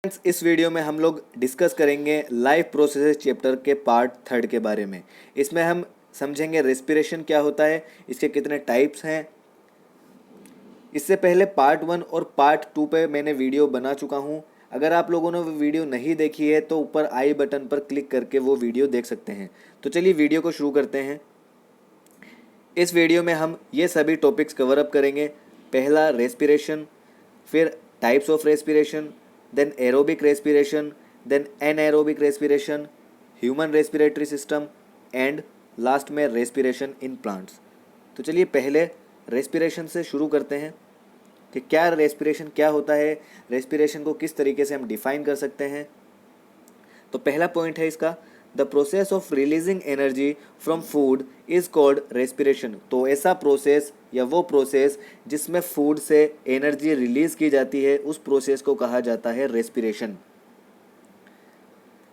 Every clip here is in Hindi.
फ्रेंड्स, इस वीडियो में हम लोग डिस्कस करेंगे लाइफ प्रोसेसेस चैप्टर के पार्ट 3 के बारे में। इसमें हम समझेंगे रेस्पिरेशन क्या होता है, इसके कितने टाइप्स हैं। इससे पहले पार्ट 1 और पार्ट 2 पे मैंने वीडियो बना चुका हूँ। अगर आप लोगों ने वो वीडियो नहीं देखी है तो ऊपर आई बटन पर क्लिक करके वो वीडियो देख सकते हैं। तो चलिए वीडियो को शुरू करते हैं। इस वीडियो में हम ये सभी टॉपिक्स कवर अप करेंगे। पहला रेस्पिरेशन, फिर types of respiration, then aerobic respiration, then anaerobic respiration, human respiratory system and last में रेस्पिरेशन इन प्लांट्स। तो चलिए पहले रेस्पिरेशन से शुरू करते हैं कि क्या रेस्पिरेशन क्या होता है, रेस्पिरेशन को किस तरीके से हम डिफाइन कर सकते हैं। तो पहला पॉइंट है इसका, the process of releasing energy from food is called respiration. तो ऐसा प्रोसेस या वो प्रोसेस जिसमें फूड से एनर्जी रिलीज की जाती है, उस प्रोसेस को कहा जाता है respiration.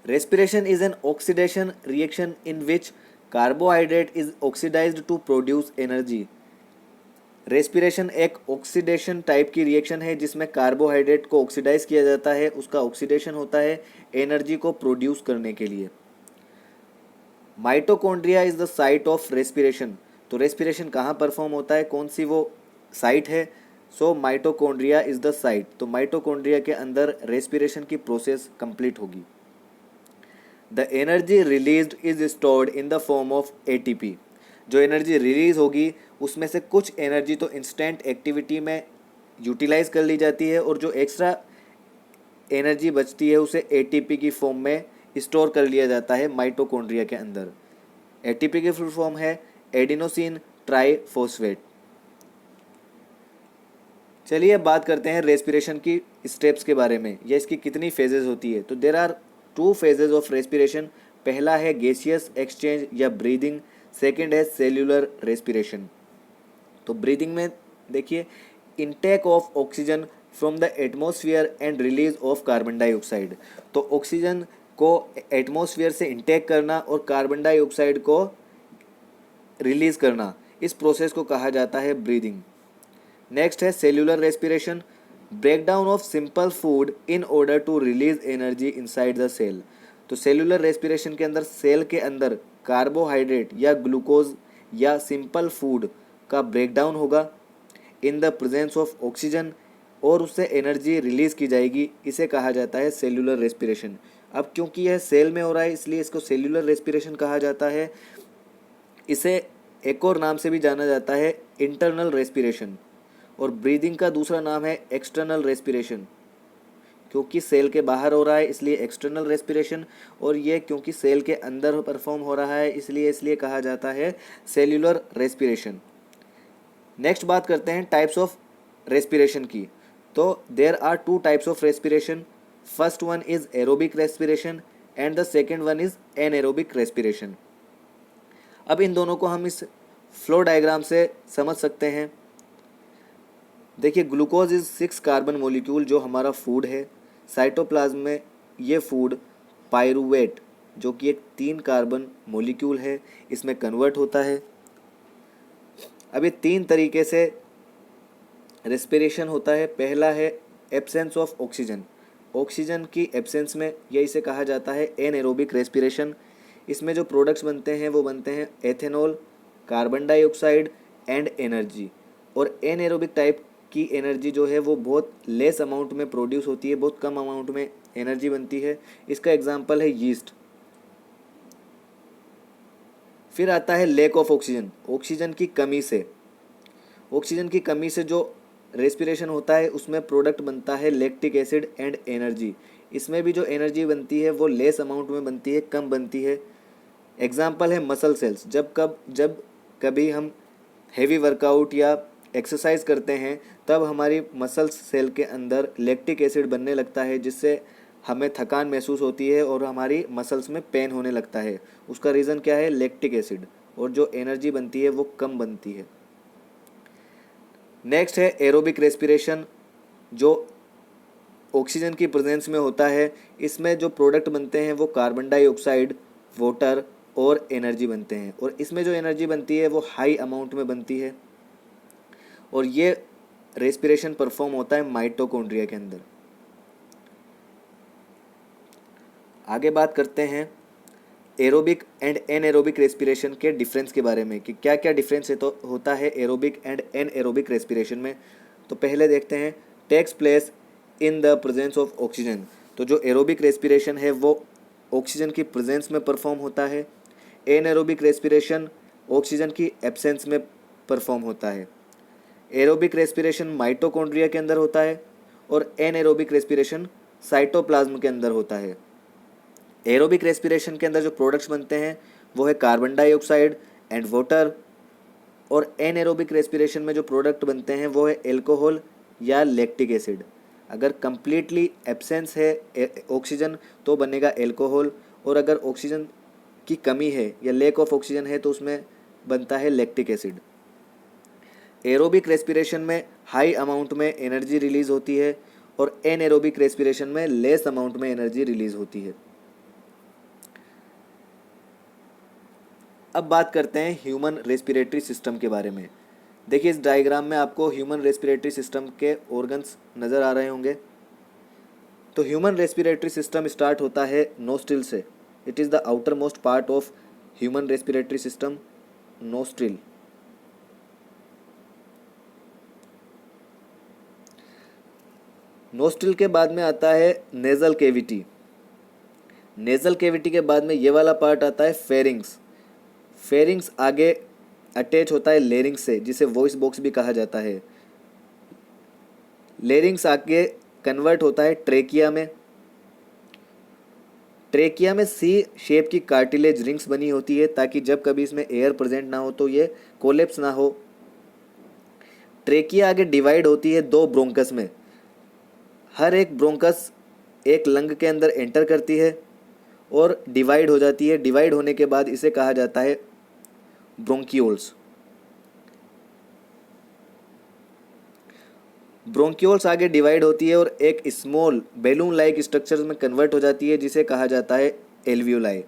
Respiration is an oxidation reaction in which carbohydrate is oxidised to produce energy. Respiration एक ऑक्सीडेशन टाइप की रिएक्शन है जिसमें कार्बोहाइड्रेट को ऑक्सीडाइज किया जाता है, उसका ऑक्सीडेशन होता है एनर्जी को प्रोड्यूस करने के लिए। Mitochondria is the site of respiration. तो रेस्पिरेशन कहाँ परफॉर्म होता है, कौन सी वो साइट है? So mitochondria is the site. तो माइटोकॉन्ड्रिया के अंदर रेस्पिरेशन की प्रोसेस कंप्लीट होगी। The energy released is stored in the form of ATP. जो एनर्जी रिलीज होगी उसमें से कुछ एनर्जी तो इंस्टेंट एक्टिविटी में यूटिलाइज कर ली जाती है और जो एक्स्ट्रा एनर्जी बचती है उसे एटीपी की फॉर्म में स्टोर कर लिया जाता है माइटोकॉन्ड्रिया के अंदर। एटीपी की फुल फॉर्म है एडिनोसिन ट्राइफॉस्फेट। चलिए अब बात करते हैं रेस्पिरेशन की स्टेप्स के बारे में, या इसकी कितनी फेजेस होती है। तो there are 2 phases of respiration. पहला है गैसियस एक्सचेंज या ब्रीदिंग, सेकेंड है सेल्यूलर रेस्पिरेशन। तो ब्रीदिंग में देखिए, intake of oxygen from the atmosphere and release of carbon dioxide. तो ऑक्सीजन को एटमॉस्फेयर से इनटेक करना और कार्बन डाइऑक्साइड को रिलीज करना, इस प्रोसेस को कहा जाता है ब्रीदिंग। नेक्स्ट है cellular respiration, breakdown of simple food in order to release energy inside the cell. तो सेल्यूलर रेस्पिरेशन के अंदर सेल के अंदर कार्बोहाइड्रेट या ग्लूकोज या सिंपल फूड का ब्रेकडाउन होगा इन द प्रेजेंस ऑफ ऑक्सीजन और उससे एनर्जी रिलीज की जाएगी, इसे कहा जाता है सेल्यूलर रेस्पिरेशन। अब क्योंकि यह सेल में हो रहा है इसलिए इसको सेल्यूलर रेस्पिरेशन कहा जाता है। इसे एक और नाम से भी जाना जाता है इंटरनल रेस्पिरेशन, और ब्रीदिंग का दूसरा नाम है एक्सटर्नल रेस्पिरेशन। क्योंकि सेल के बाहर हो रहा है इसलिए एक्सटर्नल रेस्पिरेशन, और ये क्योंकि सेल के अंदर परफॉर्म हो रहा है इसलिए कहा जाता है सेल्यूलर रेस्पिरेशन। नेक्स्ट बात करते हैं टाइप्स ऑफ रेस्पिरेशन की। तो there are 2 types of respiration. First one is aerobic respiration and the second one is anaerobic respiration. अब इन दोनों को हम इस फ्लो डायग्राम से समझ सकते हैं। देखिए, ग्लूकोज इज 6 कार्बन मोलिक्यूल जो हमारा फूड है। साइटोप्लाज्म में ये फूड पायरूवेट जो कि एक 3 कार्बन मोलिक्यूल है, इसमें कन्वर्ट होता है। अब ये 3 तरीके से रेस्पिरेशन होता है। पहला है एब्सेंस ऑफ ऑक्सीजन। ऑक्सीजन की एब्सेंस में यह इसे कहा जाता है एनएरोबिक रेस्पिरेशन। इसमें जो प्रोडक्ट्स बनते हैं वो बनते हैं ethanol, carbon dioxide and energy. और एनएरोबिक टाइप की एनर्जी जो है वो बहुत लेस अमाउंट में प्रोड्यूस होती है, बहुत कम अमाउंट में एनर्जी बनती है। इसका एग्जांपल है यीस्ट। फिर आता है लैक ऑफ ऑक्सीजन। ऑक्सीजन की कमी से जो रेस्पिरेशन होता है उसमें प्रोडक्ट बनता है लैक्टिक एसिड एंड एनर्जी। इसमें भी जो एनर्जी बनती है वो लेस अमाउंट में बनती है, कम बनती है। एग्जाम्पल है मसल सेल्स। जब कभी हम हैवी वर्कआउट या एक्सरसाइज करते हैं तब हमारी मसल सेल के अंदर लैक्टिक एसिड बनने लगता है, जिससे हमें थकान महसूस होती है और हमारी मसल्स में पेन होने लगता है। उसका रीज़न क्या है? Lactic acid. और जो एनर्जी बनती है वो कम बनती है। नेक्स्ट है एरोबिक रेस्पिरेशन, जो ऑक्सीजन की प्रेजेंस में होता है। इसमें जो प्रोडक्ट बनते हैं वो कार्बन डाइऑक्साइड, वाटर और एनर्जी बनते हैं, और इसमें जो एनर्जी बनती है वो हाई अमाउंट में बनती है, और ये रेस्पिरेशन परफॉर्म होता है माइटोकॉन्ड्रिया के अंदर। आगे बात करते हैं एरोबिक एंड एनएरोबिक रेस्पिरेशन के डिफरेंस के बारे में कि क्या क्या डिफरेंस है तो होता है एरोबिक एंड एनएरोबिक रेस्पिरेशन में। तो पहले देखते हैं takes place in the presence of oxygen. तो जो एरोबिक रेस्पिरेशन है वो ऑक्सीजन की प्रेजेंस में परफॉर्म होता है। एनएरोबिक रेस्पिरेशन ऑक्सीजन की एब्सेंस में परफॉर्म होता है। एरोबिक रेस्पिरेशन माइटोकॉन्ड्रिया के अंदर होता है और एनएरोबिक रेस्पिरेशन साइटोप्लाज्म के अंदर होता है। एरोबिक रेस्पिरेशन के अंदर जो प्रोडक्ट्स बनते हैं वो है कार्बन डाइऑक्साइड एंड वाटर, और एनएरोबिक रेस्पिरेशन में जो प्रोडक्ट बनते हैं वो है एल्कोहल या लैक्टिक एसिड। अगर कंप्लीटली एब्सेंस है ऑक्सीजन तो बनेगा एल्कोहल, और अगर ऑक्सीजन की कमी है या लैक ऑफ ऑक्सीजन है तो उसमें बनता है लैक्टिक एसिड। एरोबिक रेस्पिरेशन में हाई अमाउंट में एनर्जी रिलीज होती है और एनएरोबिक रेस्पिरेशन में लेस अमाउंट में एनर्जी रिलीज होती है। अब बात करते हैं ह्यूमन रेस्पिरेटरी सिस्टम के बारे में। देखिए इस डायग्राम में आपको ह्यूमन रेस्पिरेटरी सिस्टम के ऑर्गन्स नज़र आ रहे होंगे। तो ह्यूमन रेस्पिरेटरी सिस्टम स्टार्ट होता है नोस्ट्रिल से। It is the outer most part of human respiratory system, nostril. Nostril के बाद में आता है नेजल केविटी। नेजल केविटी के बाद में ये वाला पार्ट आता है फेरिंग्स। फेरिंग्स आगे अटैच होता है लेरिंग्स से, जिसे वॉइस बॉक्स भी कहा जाता है। लेरिंग्स आगे कन्वर्ट होता है ट्रेकिया में। ट्रेकिया में सी शेप की कार्टिलेज रिंग्स बनी होती है ताकि जब कभी इसमें एयर प्रेजेंट ना हो तो ये कोलेप्स ना हो। ट्रेकिया आगे डिवाइड होती है दो ब्रोंकस में। हर एक ब्रोंकस एक लंग के अंदर एंटर करती है और डिवाइड हो जाती है। डिवाइड होने के बाद इसे कहा जाता है ब्रोंकियोल्स। ब्रोंकियोल्स आगे डिवाइड होती है और एक स्मॉल बैलून लाइक स्ट्रक्चर में कन्वर्ट हो जाती है जिसे कहा जाता है alveoli.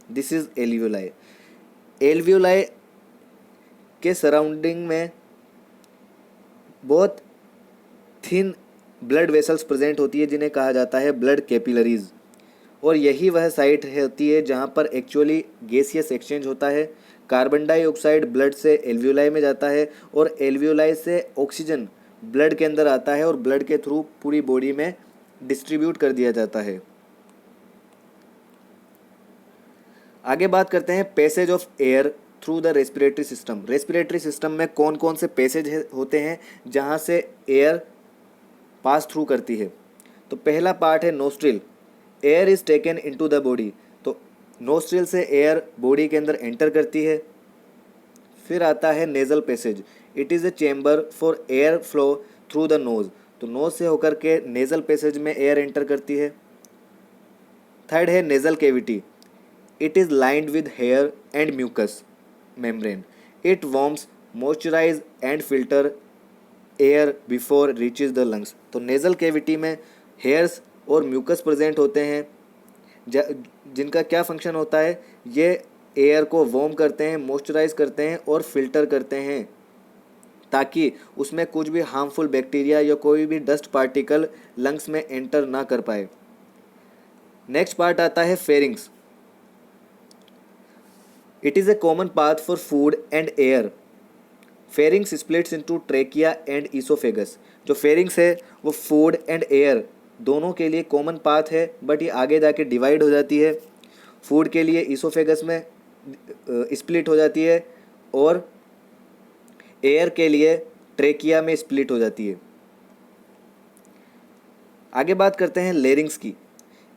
This is alveoli. Alveoli के सराउंडिंग में बहुत थिन ब्लड वेसल्स प्रेजेंट होती है जिन्हें कहा जाता है ब्लड कैपिलरीज, और यही वह साइट होती है जहाँ पर एक्चुअली गैसियस एक्सचेंज होता है। कार्बन डाइऑक्साइड ब्लड से एल्वियोलाई में जाता है और एल्वियोलाई से ऑक्सीजन ब्लड के अंदर आता है और ब्लड के थ्रू पूरी बॉडी में डिस्ट्रीब्यूट कर दिया जाता है। आगे बात करते हैं passage of air through the respiratory system. Respiratory system में कौन कौन से पैसेज होते हैं जहाँ से एयर पास थ्रू करती है। तो पहला पार्ट है nostril. Air is taken into the body. तो नोस्ट्रिल से एयर बॉडी के अंदर एंटर करती है। फिर आता है nasal passage. It is a chamber for air flow through the nose. तो नोज से होकर के नेजल पैसेज में एयर एंटर करती है। थर्ड है nasal cavity. It is lined with hair and mucus membrane. It warms, moisturise and filter air before reaches the lungs. तो नेजल कैविटी में हेयर्स और म्यूकस प्रेजेंट होते हैं जिनका क्या फंक्शन होता है, ये एयर को वार्म करते हैं, मॉइस्चराइज करते हैं और फिल्टर करते हैं ताकि उसमें कुछ भी हार्मफुल बैक्टीरिया या कोई भी डस्ट पार्टिकल लंग्स में एंटर ना कर पाए। नेक्स्ट पार्ट आता है pharynx. It is A common path for food and air. Pharynx splits into trachea and oesophagus. जो फेरिंग्स है वो फूड एंड एयर दोनों के लिए कॉमन पाथ है, बट ये आगे जाके डिवाइड हो जाती है। फूड के लिए ईसोफेगस में स्प्लिट हो जाती है और एयर के लिए ट्रेकिया में स्प्लिट हो जाती है। आगे बात करते हैं लेरिंग्स की।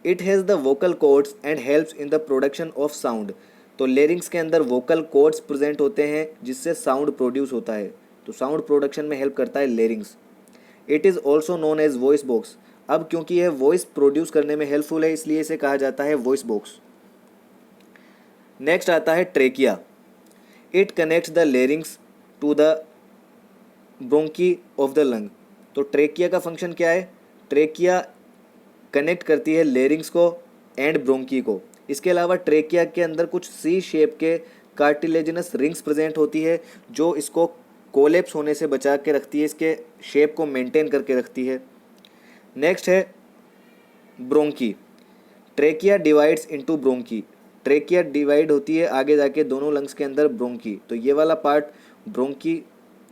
It has the vocal cords and helps in the production of sound. तो लेरिंग्स के अंदर वोकल कॉर्ड्स प्रेजेंट होते हैं जिससे साउंड प्रोड्यूस होता है। तो साउंड प्रोडक्शन में हेल्प करता है larynx. It is also known as voice box. अब क्योंकि यह वॉइस प्रोड्यूस करने में हेल्पफुल है इसलिए इसे कहा जाता है वॉइस बॉक्स। नेक्स्ट आता है trachea. It connects the larynx to the bronchi of the lung. तो ट्रेकिया का फंक्शन क्या है? ट्रेकिया कनेक्ट करती है लेरिंग्स को एंड ब्रोंकी को। इसके अलावा ट्रेकिया के अंदर कुछ सी शेप के कार्टिलेजिनस रिंग्स प्रेजेंट होती है जो इसको कोलेप्स होने से बचा के रखती है, इसके शेप को मेंटेन करके रखती है। नेक्स्ट है bronchi. Trachea divides into bronchi, trachea divide होती है आगे जाके दोनों लंग्स के अंदर ब्रोंकी, तो ये वाला पार्ट ब्रोंकी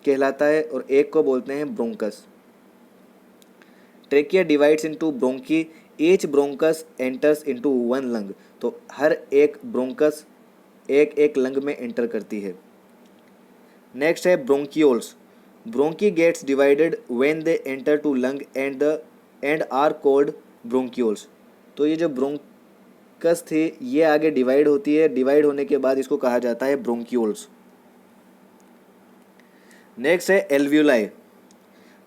कहलाता है और एक को बोलते हैं bronchus. Trachea divides into bronchi, each bronchus enters into one lung, तो हर एक ब्रोंकस एक एक लंग में एंटर करती है। नेक्स्ट है bronchioles, bronchi gets divided when they enter to lung and are called bronchioles, तो ये जो ब्रोंकस थी ये आगे डिवाइड होती है, डिवाइड होने के बाद इसको कहा जाता है ब्रोंकियोल्स। नेक्स्ट है alveoli,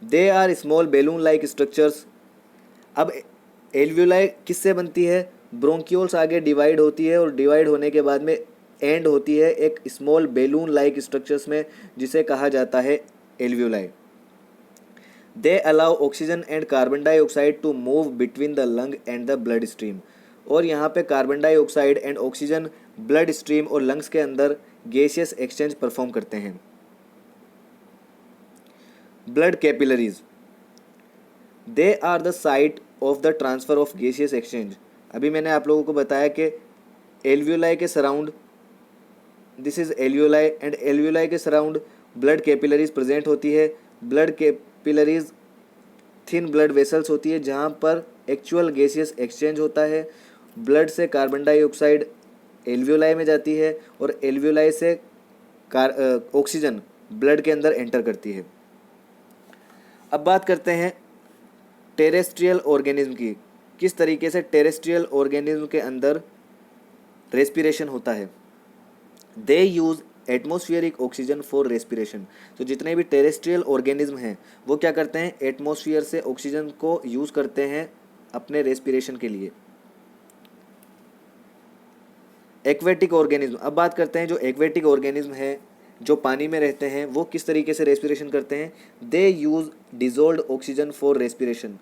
they are small balloon like structures. अब एल्व्यूलाई किससे बनती है, ब्रोंकियोल्स आगे डिवाइड होती है और डिवाइड होने के बाद में एंड होती है एक स्मॉल बैलून लाइक स्ट्रक्चर्स में जिसे कहा जाता है alveoli. They allow oxygen and carbon dioxide to move between the lung and the blood stream, और यहाँ पे carbon dioxide and oxygen blood stream और लंग्स के अंदर गैसियस एक्सचेंज परफॉर्म करते हैं। Blood capillaries, they are the site of the transfer of gaseous exchange. अभी मैंने आप लोगों को बताया कि एल्व्यूलाई के surround, this is alveoli and alveoli के सराउंड ब्लड कैपिलरीज प्रेजेंट होती है। Blood capillaries thin blood vessels होती है जहाँ पर एक्चुअल गैसियस एक्सचेंज होता है। ब्लड से कार्बन डाइऑक्साइड एल्व्यूलाई में जाती है और एल्व्यूलाई से ऑक्सीजन ब्लड के अंदर एंटर करती है। अब बात करते हैं टेरेस्ट्रियल ऑर्गेनिज्म की, किस तरीके से टेरेस्ट्रियल ऑर्गेनिज्म के अंदर रेस्पिरेशन होता है। They use atmospheric oxygen for respiration, तो जितने भी टेरेस्ट्रियल ऑर्गेनिज्म हैं वो क्या करते हैं, एटमॉस्फेयर से ऑक्सीजन को यूज़ करते हैं अपने रेस्पिरेशन के लिए। एक्वेटिक ऑर्गेनिज्म, अब बात करते हैं जो एक्वेटिक ऑर्गेनिज्म है जो पानी में रहते हैं वो किस तरीके से रेस्पिरेशन करते हैं। They use dissolved oxygen for respiration,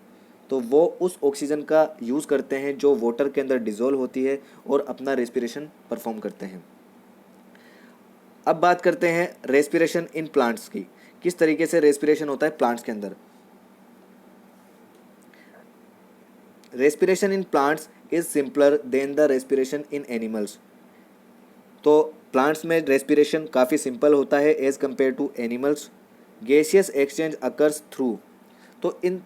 तो वो उस ऑक्सीजन का यूज़ करते हैं जो वाटर के अंदर डिजोल्व होती है और अपना रेस्पिरेशन परफॉर्म करते हैं। अब बात करते हैं रेस्पिरेशन इन प्लांट्स की, किस तरीके से रेस्पिरेशन होता है प्लांट्स के अंदर। Respiration in plants is simpler than the respiration in animals, तो प्लांट्स में रेस्पिरेशन काफ़ी सिंपल होता है as compare to animals. Gaseous exchange occurs through, तो इन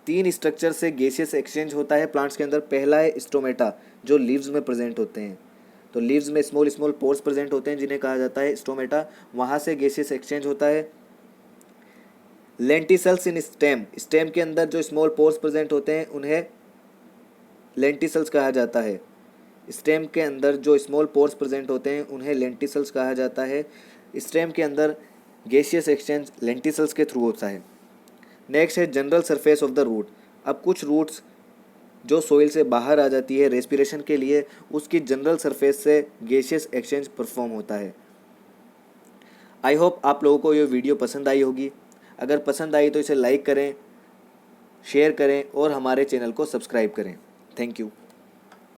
तीन स्ट्रक्चर से गैसियस एक्सचेंज होता है प्लांट्स के अंदर। पहला है स्टोमेटा जो लीव्स में प्रेजेंट होते हैं, तो लीव्स में स्मॉल स्मॉल पोर्स प्रेजेंट होते हैं जिन्हें कहा जाता है स्टोमेटा, वहाँ से गैसियस एक्सचेंज होता है। लेंटिसल्स इन स्टेम, स्टेम के अंदर जो स्मॉल पोर्स प्रेजेंट होते हैं उन्हें लेंटिसल्स कहा जाता है। स्टेम के अंदर जो स्मॉल पोर्स प्रेजेंट होते हैं उन्हें लेंटिसल्स कहा जाता है। स्टेम के अंदर गैसियस एक्सचेंज लेंटिसल्स के थ्रू होता है। नेक्स्ट है general surface of the root, अब कुछ रूट्स जो सोइल से बाहर आ जाती है रेस्पिरेशन के लिए उसकी जनरल सरफेस से गैसियस एक्सचेंज परफॉर्म होता है। आई होप आप लोगों को ये वीडियो पसंद आई होगी, अगर पसंद आई तो इसे लाइक करें, शेयर करें और हमारे चैनल को सब्सक्राइब करें। Thank you.